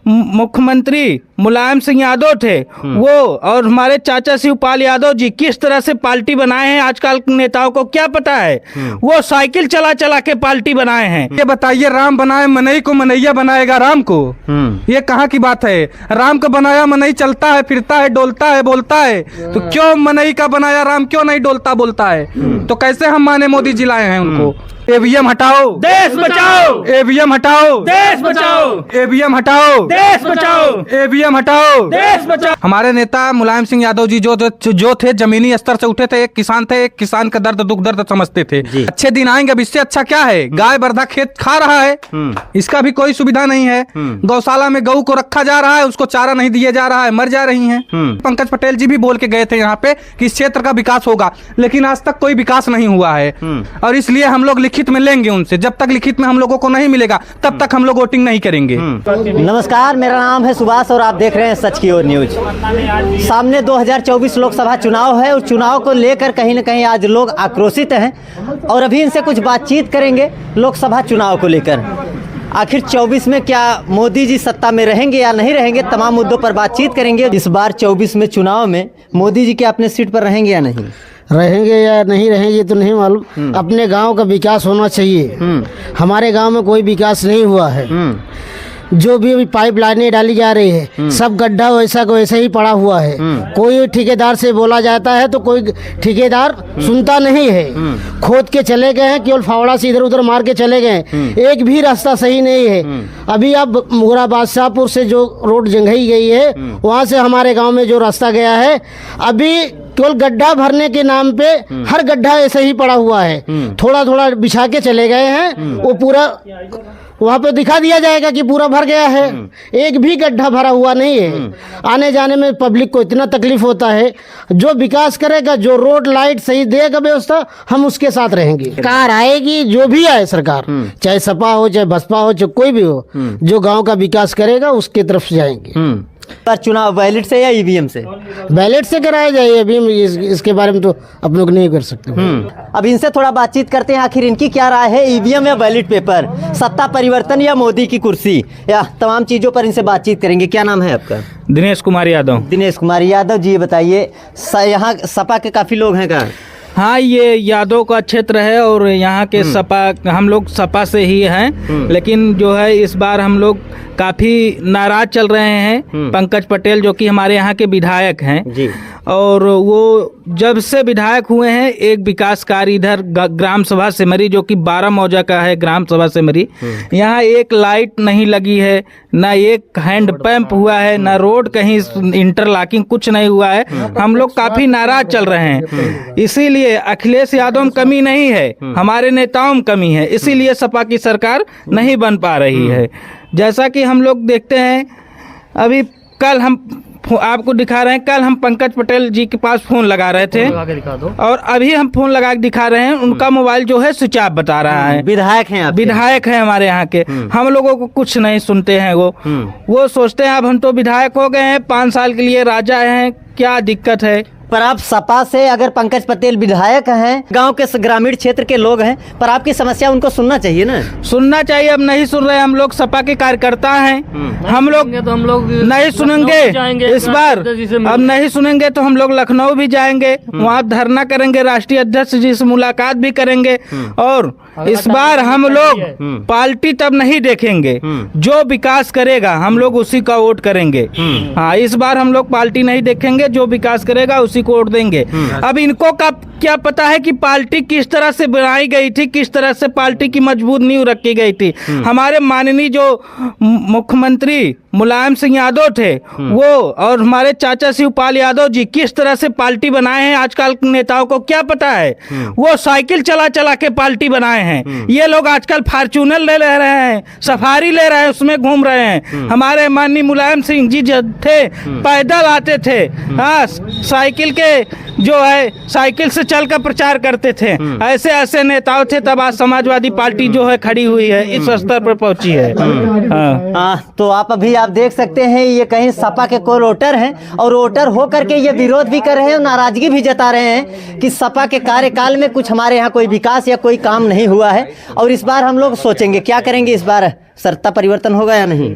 मुख्यमंत्री मुलायम सिंह यादव थे वो और हमारे चाचा शिवपाल यादव जी किस तरह से पार्टी बनाए हैं, आजकल नेताओं को क्या पता है। वो साइकिल चला चला के पार्टी बनाए हैं। ये बताइए, राम बनाए मनई को मनैया बनाएगा राम को? ये कहाँ की बात है? राम को बनाया मनई चलता है, फिरता है, डोलता है, बोलता है, तो क्यों मनई का बनाया राम क्यों नहीं डोलता बोलता है? तो कैसे हम माने मोदी जी लाए हैं उनको? ईवीएम हटाओ, देश बचाओ। ईवीएम हटाओ, देश बचाओ। ईवीएम हटाओ, देश बचाओ। ईवीएम हटाओ, देश बचाओ। हमारे नेता मुलायम सिंह यादव जी जो थे जमीनी स्तर से उठे थे, एक किसान थे, एक किसान का दर्द दुख दर्द समझते थे। अच्छे दिन आएंगे, अब इससे अच्छा क्या है? गाय बर्धा खेत खा रहा है, इसका भी कोई सुविधा नहीं है। गौशाला में गऊ को रखा जा रहा है, उसको चारा नहीं दिया जा रहा है, मर जा रही है। पंकज पटेल जी भी बोल के गए थे यहाँ पे कि इस क्षेत्र का विकास होगा, लेकिन आज तक कोई विकास नहीं हुआ है। और इसलिए हम लोग लिखित में लेंगे उनसे, जब तक लिखित में हम लोगों को नहीं मिलेगा तब तक हम लोग वोटिंग नहीं करेंगे। नमस्कार, मेरा नाम है सुभाष और आप देख रहे हैं सच की ओर न्यूज। सामने 2024 लोकसभा चुनाव है और चुनाव को लेकर कहीं न कहीं आज लोग आक्रोशित हैं और अभी इनसे कुछ बातचीत करेंगे लोकसभा चुनाव को लेकर। आखिर 24 में क्या मोदी जी सत्ता में रहेंगे या नहीं रहेंगे, तमाम मुद्दों पर बातचीत करेंगे। इस बार 24 में चुनाव में मोदी जी क्या अपने सीट पर रहेंगे या नहीं रहेंगे या नहीं रहेंगे तो नहीं मालूम। अपने गांव का विकास होना चाहिए। हमारे गांव में कोई विकास नहीं हुआ है। जो भी अभी पाइप लाइनें डाली जा रही है सब गड्ढा वैसा को वैसे ही पड़ा हुआ है। कोई ठेकेदार से बोला जाता है तो कोई ठेकेदार सुनता नहीं है। खोद के चले गए हैं, केवल फावड़ा से इधर उधर मार के चले गए, एक भी रास्ता सही नहीं है। अभी अब मुगरा बादशाहपुर से जो रोड जंघई गई है वहाँ से हमारे गाँव में जो रास्ता गया है, अभी केवल गड्ढा भरने के नाम पे हर गड्ढा ऐसे ही पड़ा हुआ है। थोड़ा थोड़ा बिछा के चले गए हैं, वो पूरा वहाँ पे दिखा दिया जाएगा कि पूरा भर गया है, एक भी गड्ढा भरा हुआ नहीं है। आने जाने में पब्लिक को इतना तकलीफ होता है। जो विकास करेगा, जो रोड लाइट सही देगा व्यवस्था, हम उसके साथ रहेंगे। सरकार आएगी, जो भी आए सरकार, चाहे सपा हो चाहे बसपा हो चाहे कोई भी हो, जो गांव का विकास करेगा उसके तरफ जाएंगे। पर चुनाव बैलेट से या ईवीएम से? बैलेट से कराया जाए, अभी इसके बारे में तो आप लोग नहीं कर सकते। अब इनसे थोड़ा बातचीत करते हैं, आखिर इनकी क्या राय है, ईवीएम या बैलेट पेपर, सत्ता परिवर्तन या मोदी की कुर्सी, या तमाम चीजों पर इनसे बातचीत करेंगे। क्या नाम है आपका? दिनेश कुमार यादव। दिनेश कुमार यादव जी, बताइए यहाँ सपा के काफी लोग हैं क्या? हाँ, ये यादव का क्षेत्र है और यहाँ के सपा, हम लोग सपा से ही हैं, लेकिन जो है इस बार हम लोग काफ़ी नाराज चल रहे हैं। पंकज पटेल जो कि हमारे यहाँ के विधायक हैं जी, और वो जब से विधायक हुए हैं, एक विकास कार्य इधर ग्राम सभा सिमरी जो कि 12 मौजा का है ग्राम सभा सिमरी, यहाँ एक लाइट नहीं लगी है, ना एक हैंड पंप हुआ है, ना रोड कहीं इंटरलॉकिंग कुछ नहीं हुआ है। हम लोग काफ़ी नाराज चल रहे हैं। इसीलिए अखिलेश यादव में कमी नहीं है, हमारे नेताओं में कमी है, इसीलिए सपा की सरकार नहीं बन पा रही है। जैसा कि हम लोग देखते हैं, अभी कल हम आपको दिखा रहे हैं, कल हम पंकज पटेल जी के पास फोन लगा रहे थे और अभी हम फोन लगा के दिखा रहे हैं, उनका मोबाइल जो है स्विच ऑफ बता रहा है। विधायक हैं आप? विधायक हैं हमारे यहाँ के। हम लोगों को कुछ नहीं सुनते हैं। वो सोचते हैं अब हम तो विधायक हो गए हैं, 5 साल के लिए राजा हैं, क्या दिक्कत है। पर आप सपा से अगर पंकज पटेल विधायक हैं, गांव के ग्रामीण क्षेत्र के लोग हैं, पर आपकी समस्या उनको सुनना चाहिए ना? सुनना चाहिए, अब नहीं सुन रहे। हम लोग सपा के कार्यकर्ता हैं, हम लोग नहीं सुनेंगे इस बार। अब नहीं सुनेंगे तो हम लोग लखनऊ भी जाएंगे, वहाँ धरना करेंगे, राष्ट्रीय अध्यक्ष जी से मुलाकात भी करेंगे। और इस बार हम लोग पार्टी तब नहीं देखेंगे, जो विकास करेगा हम लोग उसी का वोट करेंगे। हाँ, इस बार हम लोग पार्टी नहीं देखेंगे, जो विकास करेगा उसी को वोट देंगे। अब इनको क्या पता है कि पार्टी किस तरह से बनाई गई थी, किस तरह से पार्टी की मजबूत नींव रखी गई थी। हमारे माननीय जो मुख्यमंत्री मुलायम सिंह यादव थे वो और हमारे चाचा शिवपाल यादव जी किस तरह से पार्टी बनाए हैं, आजकल नेताओं को क्या पता है। वो साइकिल चला चला के पार्टी बनाए हैं। ये लोग आजकल फॉर्च्यूनर ले रहे हैं, सफारी ले रहे हैं, उसमें घूम रहे हैं। हमारे माननीय मुलायम सिंह जी थे, पैदल आते थे, हाँ, साइकिल के जो है साइकिल से चलकर प्रचार करते थे। ऐसे ऐसे नेताओं थे, तब आज समाजवादी पार्टी जो है खड़ी हुई है, इस स्तर पर पहुंची है। तो आप देख सकते हैं, ये कहीं सपा के कोई वोटर हैं और वोटर हो करके ये विरोध भी कर रहे हैं और नाराजगी भी जता रहे हैं कि सपा के कार्यकाल में कुछ हमारे यहाँ कोई विकास या कोई काम नहीं हुआ है। और इस बार हम लोग सोचेंगे क्या करेंगे इस बार सत्ता परिवर्तन होगा या नहीं?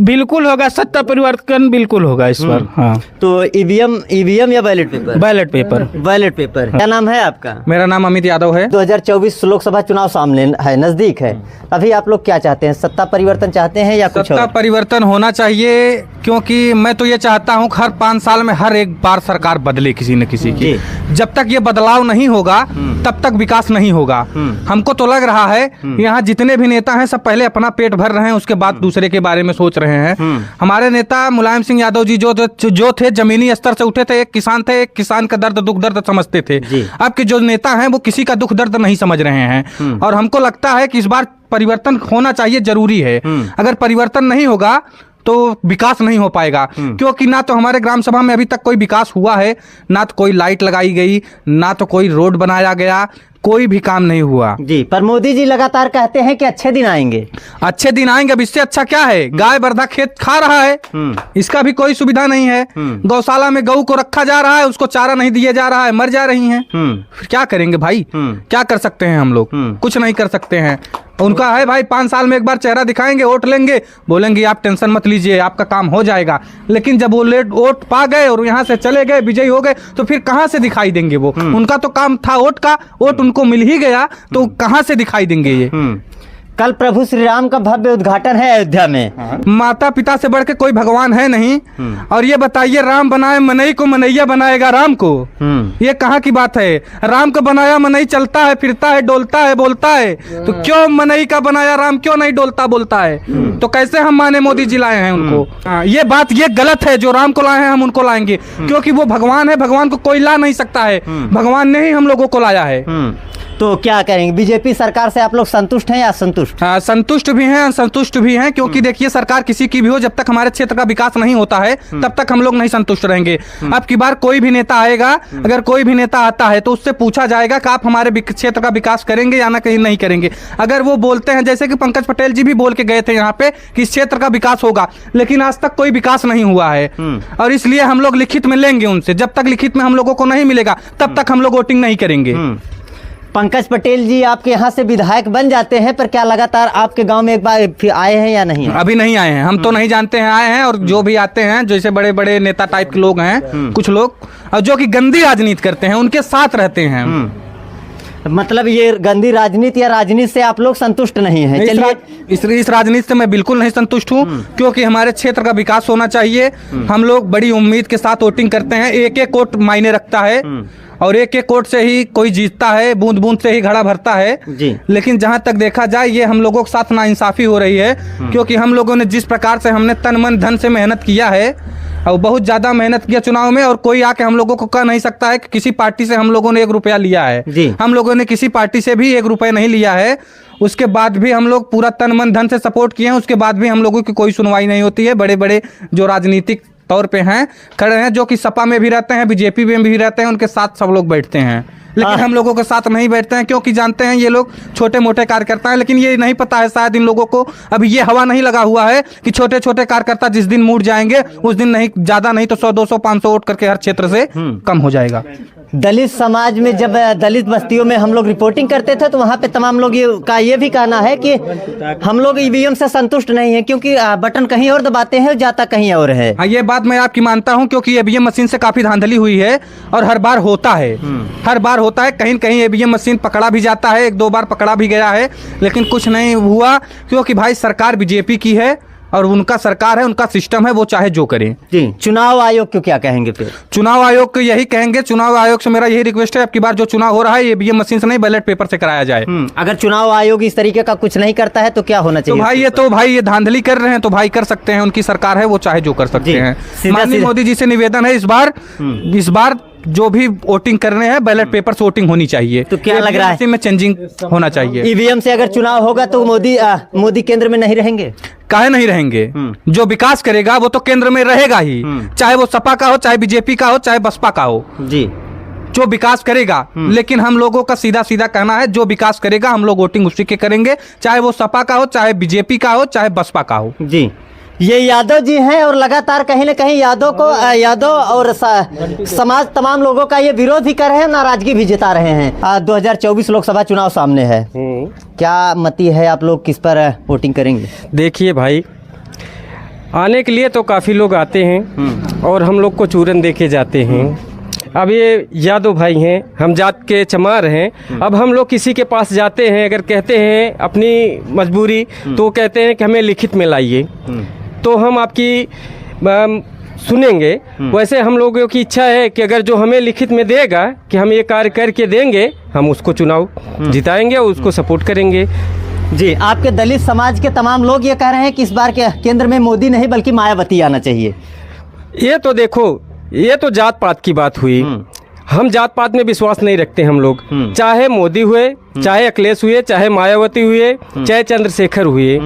बिल्कुल होगा, सत्ता परिवर्तन बिल्कुल होगा इस बार। हाँ, तो ईवीएम या ballot paper? Ballot paper. Ballot paper. क्या नाम है आपका? मेरा नाम अमित यादव है। 2024 लोकसभा चुनाव सामने है, नजदीक है। अभी आप लोग क्या चाहते हैं, सत्ता परिवर्तन चाहते हैं या कुछ सत्ता और? परिवर्तन होना चाहिए, क्योंकि मैं तो ये चाहता हूँ हर 5 साल में हर एक बार सरकार बदले किसी न किसी की। जब तक ये बदलाव नहीं होगा तब तक विकास नहीं होगा। हमको तो लग रहा है यहाँ जितने भी नेता हैं सब पहले अपना पेट भर रहे हैं, उसके बाद दूसरे के बारे में सोच रहे हैं। हमारे नेता मुलायम सिंह यादव जी जो थे जमीनी स्तर से उठे थे, एक किसान का दर्द दुख दर्द समझते थे। अब के जो नेता हैं वो किसी का दुख दर्द नहीं समझ रहे हैं, और हमको लगता है कि इस बार परिवर्तन होना चाहिए, जरूरी है। अगर परिवर्तन नहीं होगा तो विकास नहीं हो पाएगा, क्योंकि ना तो हमारे ग्राम सभा में अभी तक कोई विकास हुआ है, ना तो कोई लाइट लगाई गई, ना तो कोई रोड बनाया गया, कोई भी काम नहीं हुआ जी। पर मोदी जी लगातार कहते हैं कि अच्छे दिन आएंगे। अच्छे दिन आएंगे, अब इससे अच्छा क्या है? गाय बर्धा खेत खा रहा है, इसका भी कोई सुविधा नहीं है। गौशाला में गऊ को रखा जा रहा है, उसको चारा नहीं दिया जा रहा है, मर जा रही हैं। फिर क्या करेंगे भाई? क्या कर सकते हैं हम लोग? कुछ नहीं कर सकते हैं। उनका है भाई 5 साल में एक बार चेहरा दिखाएंगे, वोट लेंगे, बोलेंगे आप टेंशन मत लीजिए, आपका काम हो जाएगा। लेकिन जब वो वोट पा गए और यहाँ से चले गए, विजयी हो गए, तो फिर कहाँ से दिखाई देंगे वो? उनका तो काम था वोट का, वोट उनको मिल ही गया, तो कहाँ से दिखाई देंगे ये? कल प्रभु श्री राम का भव्य उद्घाटन है अयोध्या में। माता पिता से बढ़ के कोई भगवान है नहीं। और ये बताइए, राम बनाए मनई को मनैया बनाएगा राम को? ये कहाँ की बात है? राम को बनाया मनई चलता है, फिरता है, डोलता है, बोलता है, तो क्यों मनई का बनाया राम क्यों नहीं डोलता बोलता है? तो कैसे हम माने मोदी जी लाए हैं उनको? ये बात ये गलत है, जो राम को लाए हैं हम उनको लाएंगे, क्योंकि वो भगवान है, भगवान को कोई ला नहीं सकता है, भगवान ने ही हम लोगों को लाया है। तो क्या करेंगे, बीजेपी सरकार से आप लोग संतुष्ट हैं या असंतुष्ट? संतुष्ट भी हैं, असंतुष्ट भी हैं, क्योंकि देखिए सरकार किसी की भी हो, जब तक हमारे क्षेत्र का विकास नहीं होता है तब तक हम लोग नहीं संतुष्ट रहेंगे। अब की बार कोई भी नेता आएगा, अगर कोई भी नेता आता है तो उससे पूछा जाएगा कि आप हमारे क्षेत्र का विकास करेंगे या ना कहीं नहीं करेंगे। अगर वो बोलते हैं, जैसे कि पंकज पटेल जी भी बोल के गए थे यहाँ पे कि इस क्षेत्र का विकास होगा, लेकिन आज तक कोई विकास नहीं हुआ है, और इसलिए हम लोग लिखित में लेंगे उनसे। जब तक लिखित में हम लोगों को नहीं मिलेगा तब तक हम लोग वोटिंग नहीं करेंगे। पंकज पटेल जी आपके यहाँ से विधायक बन जाते हैं, पर क्या लगातार आपके गांव में एक बार फिर आए हैं या नहीं? अभी नहीं आए हैं, हम तो नहीं जानते हैं आए हैं, और जो भी आते हैं जैसे बड़े बड़े नेता टाइप के लोग हैं, कुछ लोग, और जो कि गंदी राजनीति करते हैं, उनके साथ रहते हैं। मतलब ये गंदी राजनीति या राजनीति से आप लोग संतुष्ट नहीं हैं? चलिए, इस राजनीति से मैं बिल्कुल नहीं संतुष्ट हूँ, क्योंकि हमारे क्षेत्र का विकास होना चाहिए। हम लोग बड़ी उम्मीद के साथ वोटिंग करते हैं, एक एक वोट मायने रखता है, और एक एक वोट से ही कोई जीतता है, बूंद बूंद से ही घड़ा भरता है जी। लेकिन जहां तक देखा जाए ये हम लोगों के साथ नाइंसाफी हो रही है, क्योंकि हम लोगों ने जिस प्रकार से हमने तन मन धन से मेहनत किया है, और बहुत ज़्यादा मेहनत किया चुनाव में, और कोई आके हम लोगों को कह नहीं सकता है कि किसी पार्टी से हम लोगों ने 1 रुपया लिया है जी। हम लोगों ने किसी पार्टी से भी 1 रुपया नहीं लिया है। उसके बाद भी हम लोग पूरा तन मन धन से सपोर्ट किए हैं, उसके बाद भी हम लोगों की कोई सुनवाई नहीं होती है। बड़े बड़े जो राजनीतिक तौर पे हैं, खड़े हैं, जो कि सपा में भी रहते हैं, बीजेपी में भी रहते हैं, उनके साथ सब लोग बैठते हैं, लेकिन हम लोगों के साथ नहीं बैठते हैं, क्योंकि जानते हैं ये लोग छोटे मोटे कार्यकर्ता हैं। लेकिन ये नहीं पता है शायद इन लोगों को, अभी ये हवा नहीं लगा हुआ है कि छोटे छोटे कार्यकर्ता जिस दिन मुड़ जाएंगे उस दिन नहीं, ज्यादा नहीं तो 100 200 500 वोट करके हर क्षेत्र से कम हो जाएगा। दलित समाज में जब दलित बस्तियों में हम लोग रिपोर्टिंग करते थे तो वहाँ पे तमाम लोग ये भी कहना है कि हम लोग ईवीएम से संतुष्ट नहीं है, क्योंकि बटन कहीं और दबाते हैं, जाता कहीं और है। हाँ, ये बात मैं आपकी मानता हूँ, क्योंकि ईवीएम मशीन से काफी धांधली हुई है, और हर बार होता है, हर बार होता है। कहीं कहीं ईवीएम मशीन पकड़ा भी जाता है, 1-2 बार पकड़ा भी गया है, लेकिन कुछ नहीं हुआ, क्योंकि भाई सरकार बीजेपी की है और उनका सरकार है, उनका सिस्टम है, वो चाहे जो करें। जी, चुनाव आयोग को क्या कहेंगे फिर? चुनाव आयोग को यही कहेंगे, चुनाव आयोग से मेरा यही रिक्वेस्ट है, अब की बार जो चुनाव हो रहा है ईवीएम मशीन से नहीं, बैलेट पेपर से कराया जाए। अगर चुनाव आयोग इस तरीके का कुछ नहीं करता है तो क्या होना चाहिए? तो भाई ये धांधली कर रहे हैं, तो भाई कर सकते हैं, उनकी सरकार है, वो चाहे जो कर सकते हैं। माननीय मोदी जी से निवेदन है, इस बार जो भी वोटिंग करने हैं बैलेट पेपर से वोटिंग होनी चाहिए। तो क्या लग रहा है में चेंजिंग होना चाहिए? ईवीएम से अगर चुनाव होगा तो मोदी केंद्र में नहीं रहेंगे? काहे नहीं रहेंगे? जो विकास करेगा वो तो केंद्र में रहेगा ही, चाहे वो सपा का हो, चाहे बीजेपी का हो, चाहे बसपा का हो जी। जो विकास करेगा, लेकिन हम लोगों का सीधा सीधा कहना है, जो विकास करेगा हम लोग वोटिंग उसी के करेंगे, चाहे वो सपा का हो, चाहे बीजेपी का हो, चाहे बसपा का हो जी। ये यादव जी हैं और लगातार कहीं न कहीं यादव और समाज तमाम लोगों का ये विरोध भी कर रहे हैं, नाराजगी भी जता रहे हैं। 2024 लोकसभा चुनाव सामने है, क्या मति है, आप लोग किस पर वोटिंग करेंगे? देखिए भाई, आने के लिए तो काफ़ी लोग आते हैं और हम लोग को चूरन देके जाते हैं। अब ये यादव भाई हैं, हम जात के चमार हैं। अब हम लोग किसी के पास जाते हैं, अगर कहते हैं अपनी मजबूरी, तो कहते हैं कि हमें लिखित में लाइए, तो हम आपकी सुनेंगे। वैसे हम लोगों की इच्छा है कि अगर जो हमें लिखित में देगा कि हम ये कार्य करके देंगे, हम उसको चुनाव जिताएंगे और उसको सपोर्ट करेंगे। जी, आपके दलित समाज के तमाम लोग ये कह रहे हैं कि इस बार के केंद्र में मोदी नहीं बल्कि मायावती आना चाहिए। ये तो देखो, ये तो जात पात की बात हुई। हम जात पात में विश्वास नहीं रखते हम लोग, चाहे मोदी हुए, चाहे अखिलेश हुए, चाहे मायावती हुए, चाहे चंद्रशेखर हुए।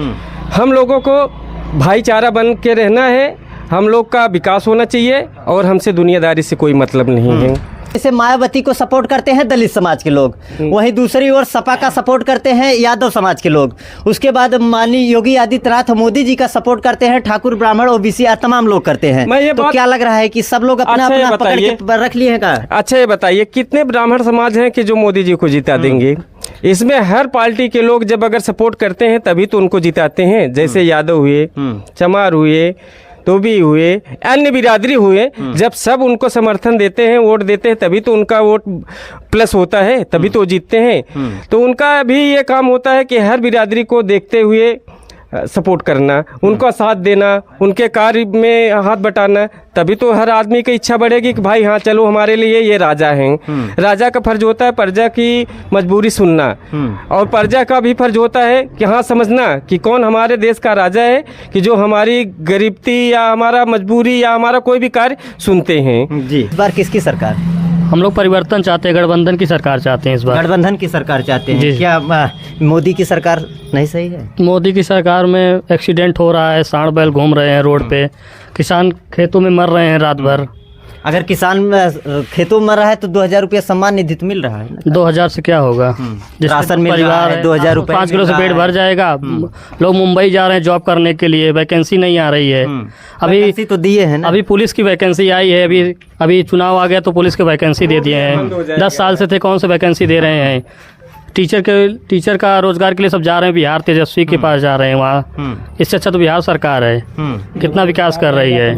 हम लोगों को भाईचारा बन के रहना है, हम लोग का विकास होना चाहिए और हमसे दुनियादारी से कोई मतलब नहीं है। जैसे मायावती को सपोर्ट करते हैं दलित समाज के लोग, वहीं दूसरी ओर सपा का सपोर्ट करते हैं यादव समाज के लोग। उसके बाद माननीय योगी आदित्यनाथ मोदी जी का सपोर्ट करते हैं ठाकुर, ब्राह्मण, ओबीसी तमाम लोग करते हैं। तो क्या लग रहा है कि सब लोग अपना अपना पकड़ के रख लिए हैं का? अच्छा, ये बताइए कितने ब्राह्मण समाज हैं कि जो मोदी जी को जिता देंगे? इसमें हर पार्टी के लोग जब अगर सपोर्ट करते हैं तभी तो उनको जिताते हैं। जैसे यादव हुए, चमार हुए, धोबी हुए, अन्य बिरादरी हुए, जब सब उनको समर्थन देते हैं, वोट देते हैं, तभी तो उनका वोट प्लस होता है, तभी तो जीतते हैं। तो उनका भी ये काम होता है कि हर बिरादरी को देखते हुए सपोर्ट करना, उनका साथ देना, उनके कार्य में हाथ बटाना, तभी तो हर आदमी की इच्छा बढ़ेगी कि भाई हाँ चलो हमारे लिए ये राजा हैं। राजा का फर्ज होता है प्रजा की मजबूरी सुनना, और प्रजा का भी फर्ज होता है कि हाँ समझना कि कौन हमारे देश का राजा है, कि जो हमारी गरीबी या हमारा मजबूरी या हमारा कोई भी कार्य सुनते हैं। जी, इस बार किसकी सरकार? हम लोग परिवर्तन चाहते हैं, गठबंधन की सरकार चाहते हैं इस बार। गठबंधन की सरकार चाहते हैं? जी। क्या मोदी की सरकार नहीं सही है? मोदी की सरकार में एक्सीडेंट हो रहा है, सांड बैल घूम रहे हैं रोड पे, किसान खेतों में मर रहे हैं रात भर। अगर किसान खेतों में मर रहा है तो 2000 रुपया सम्मान निधि तो मिल रहा है ना? 2000 से क्या होगा? राशन मिल रहा है, 2000 रुपये 5 किलो से पेट भर जाएगा। लोग मुंबई जा रहे हैं जॉब करने के लिए, वैकेंसी नहीं आ रही है। अभी तो दिए हैं ना? अभी पुलिस की वैकेंसी आई है, अभी चुनाव आ गया तो पुलिस की वैकेंसी दे दिए हैं। 10 साल से थे, कौन से वैकेंसी दे रहे हैं? टीचर का रोजगार के लिए सब जा रहे हैं बिहार, तेजस्वी के पास जा रहे हैं वहाँ। इससे अच्छा तो बिहार सरकार है, कितना विकास कर रही है।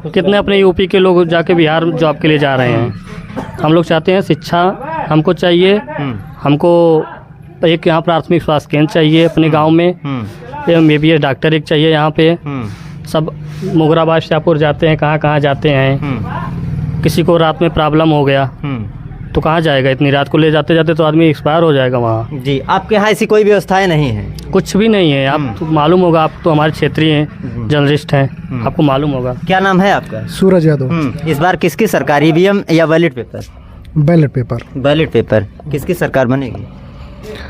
कितने अपने यूपी के लोग जाके बिहार जॉब के लिए जा रहे हैं। हम लोग चाहते हैं शिक्षा हमको चाहिए, हमको एक यहाँ प्राथमिक स्वास्थ्य केंद्र चाहिए अपने गांव में, MBBS डॉक्टर एक चाहिए यहाँ पे। सब मुगराबाद शाहपुर जाते हैं, कहाँ कहाँ जाते हैं। किसी को रात में प्रॉब्लम हो गया तो कहाँ जाएगा? इतनी रात को ले जाते जाते तो आदमी एक्सपायर हो जाएगा वहाँ। जी, आपके यहाँ ऐसी कोई व्यवस्थाएं नहीं है? कुछ भी नहीं है। आप तो मालूम होगा, आप तो हमारे क्षेत्रीय जर्नलिस्ट हैं, आपको मालूम होगा। क्या नाम है आपका? सूरज यादव। इस बार किसकी सरकार, EVM या ballot paper? Ballot paper. Ballot paper. किसकी सरकार बनेगी?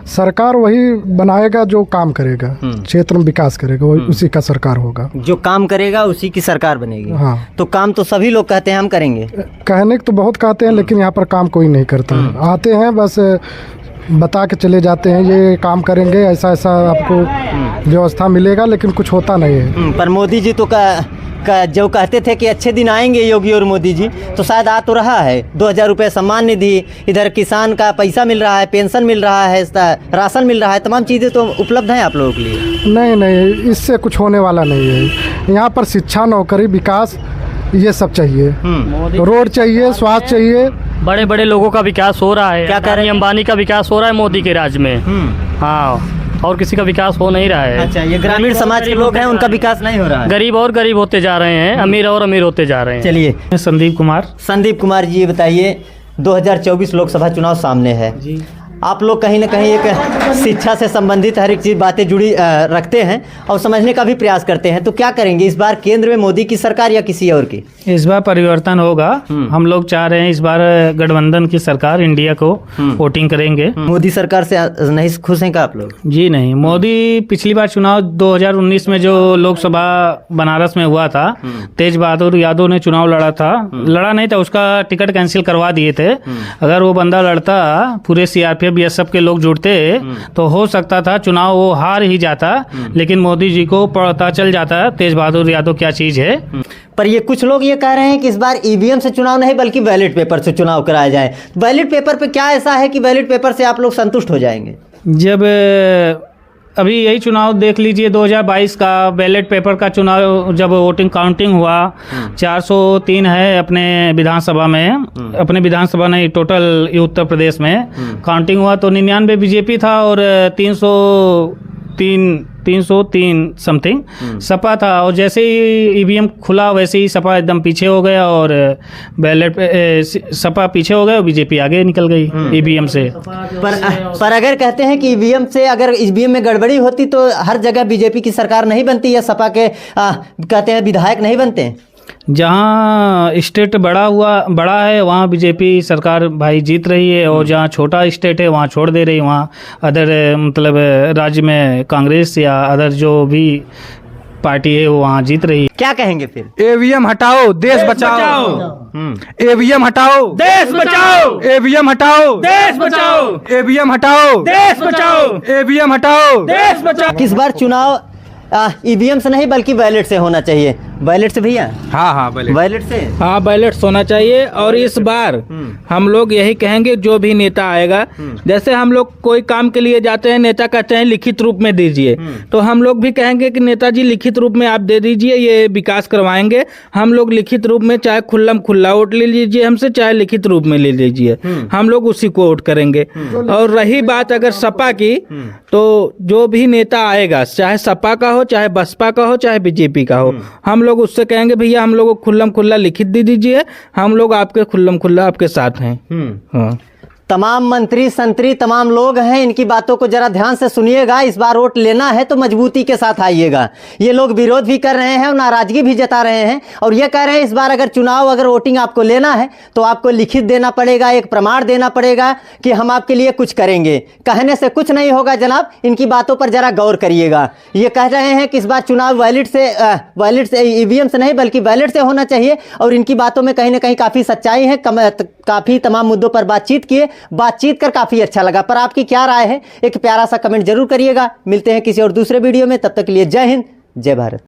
सरकार वही बनाएगा जो काम करेगा, क्षेत्र में विकास करेगा, वही उसी का सरकार होगा। जो काम करेगा उसी की सरकार बनेगी। हाँ। तो काम तो सभी लोग कहते हैं हम करेंगे। कहने तो बहुत कहते हैं, लेकिन यहाँ पर काम कोई नहीं करता है। आते हैं बस बता के चले जाते हैं, ये काम करेंगे, ऐसा ऐसा आपको व्यवस्था मिलेगा, लेकिन कुछ होता नहीं है। पर मोदी जी तो जो कहते थे कि अच्छे दिन आएंगे योगी और मोदी जी, तो शायद आ तो रहा है। 2000 रुपये सम्मान निधि, इधर किसान का पैसा मिल रहा है, पेंशन मिल रहा है, राशन मिल रहा है, तमाम चीज़ें तो उपलब्ध हैं आप लोगों के लिए। नहीं, इससे कुछ होने वाला नहीं है। यहाँ पर शिक्षा, नौकरी, विकास ये सब चाहिए। रोड चाहिए, स्वास्थ्य चाहिए। बड़े बड़े लोगों का विकास हो रहा है। क्या कह रहे हैं? अंबानी का विकास हो रहा है मोदी के राज में। हाँ, और किसी का विकास हो नहीं रहा है। अच्छा, ये ग्रामीण समाज के लोग हैं, उनका विकास नहीं हो रहा है। गरीब और गरीब होते जा रहे हैं, अमीर और अमीर होते जा रहे हैं। चलिए, संदीप कुमार जी, ये बताइए 2024 लोकसभा चुनाव सामने है जी। आप लोग कहीं ना कहीं एक शिक्षा से संबंधित हर एक चीज़ बातें जुड़ी रखते हैं और समझने का भी प्रयास करते हैं। तो क्या करेंगे इस बार, केंद्र में मोदी की सरकार या किसी और की? इस बार परिवर्तन होगा। हम लोग चाह रहे हैं इस बार गठबंधन की सरकार, इंडिया को वोटिंग करेंगे। मोदी सरकार से नहीं खुश हैं क्या आप लोग? जी नहीं, मोदी पिछली बार चुनाव 2019 में जो लोकसभा बनारस में हुआ था, तेज बहादुर यादव ने चुनाव लड़ा नहीं था, उसका टिकट कैंसिल करवा दिए थे। अगर वो बंदा लड़ता, पूरे CRPF बीएसएफ के लोग जुड़ते तो हो सकता था चुनाव वो हार ही जाता, लेकिन मोदी जी को पता चल जाता तेज बहादुर यादव क्या चीज़ है। पर ये कुछ लोग ये कह रहे हैं कि इस बार ईवीएम से चुनाव नहीं बल्कि बैलेट पेपर से चुनाव कराया जाए। बैलेट पेपर पे क्या ऐसा है कि बैलेट पेपर से आप लोग संतुष्ट हो जाएंगे? जब अभी यही चुनाव देख लीजिए 2022 का बैलेट पेपर का चुनाव, जब वोटिंग काउंटिंग हुआ 403 है अपने विधानसभा में, अपने विधानसभा नहीं टोटल उत्तर प्रदेश में काउंटिंग हुआ तो 99 बीजेपी था और 303 समथिंग सपा था। और जैसे ही ईवीएम खुला वैसे ही सपा एकदम पीछे हो गया और बैलेट सपा पीछे हो गया और बीजेपी आगे निकल गई ईवीएम से। पर अगर कहते हैं कि ईवीएम से अगर ईवीएम में गड़बड़ी होती तो हर जगह बीजेपी की सरकार नहीं बनती या सपा के कहते हैं विधायक नहीं बनते? जहाँ स्टेट बड़ा है वहाँ बीजेपी सरकार भाई जीत रही है, और जहाँ छोटा स्टेट है वहाँ छोड़ दे रही है। वहाँ अदर मतलब राज्य में कांग्रेस या अदर जो भी पार्टी है वो वहाँ जीत रही है। क्या कहेंगे फिर? ईवीएम हटाओ, देश बचाओ। ईवीएम हटाओ, देश बचाओ। ईवीएम हटाओ, देश बचाओ। ईवीएम हटाओ, देश बचाओ। ईवीएम हटाओ, देश बचाओ। किस बार चुनाव ईवीएम से नहीं बल्कि बैलेट से होना चाहिए? बैलेट से भैया? हाँ बैलेट से। हाँ, बैलेट होना चाहिए। और इस बार हम लोग यही कहेंगे जो भी नेता आएगा, जैसे हम लोग कोई काम के लिए जाते हैं, नेता कहते हैं लिखित रूप में दीजिए, तो हम लोग भी कहेंगे कि नेताजी लिखित रूप में आप दे दीजिए, ये विकास करवाएंगे। हम लोग लिखित रूप में चाहे खुल्लम खुल्ला वोट ले लीजिए हमसे, चाहे लिखित रूप में ले लीजिए, हम लोग उसी को वोट करेंगे। और रही बात अगर सपा की, तो जो भी नेता आएगा चाहे सपा का हो, चाहे बसपा का हो, चाहे बीजेपी का हो, हम लोग उससे कहेंगे भैया हम लोग को खुल्लम खुल्ला लिखित दे दीजिए, हम लोग आपके खुल्लम खुल्ला आपके साथ हैं। हाँ। तमाम मंत्री संतरी तमाम लोग हैं, इनकी बातों को जरा ध्यान से सुनिएगा। इस बार वोट लेना है तो मजबूती के साथ आइएगा। ये लोग विरोध भी कर रहे हैं और नाराजगी भी जता रहे हैं और ये कह रहे हैं इस बार अगर वोटिंग आपको लेना है तो आपको लिखित देना पड़ेगा, एक प्रमाण देना पड़ेगा कि हम आपके लिए कुछ करेंगे। कहने से कुछ नहीं होगा जनाब, इनकी बातों पर जरा गौर करिएगा। ये कह रहे हैं कि इस बार चुनाव बैलेट से ईवीएम से नहीं बल्कि बैलेट से होना चाहिए और इनकी बातों में कहीं ना कहीं काफ़ी सच्चाई है। काफ़ी तमाम मुद्दों पर बातचीत कर काफ़ी अच्छा लगा। पर आपकी क्या राय है, एक प्यारा सा कमेंट जरूर करिएगा। मिलते हैं किसी और दूसरे वीडियो में, तब तक के लिए जय हिंद, जय भारत।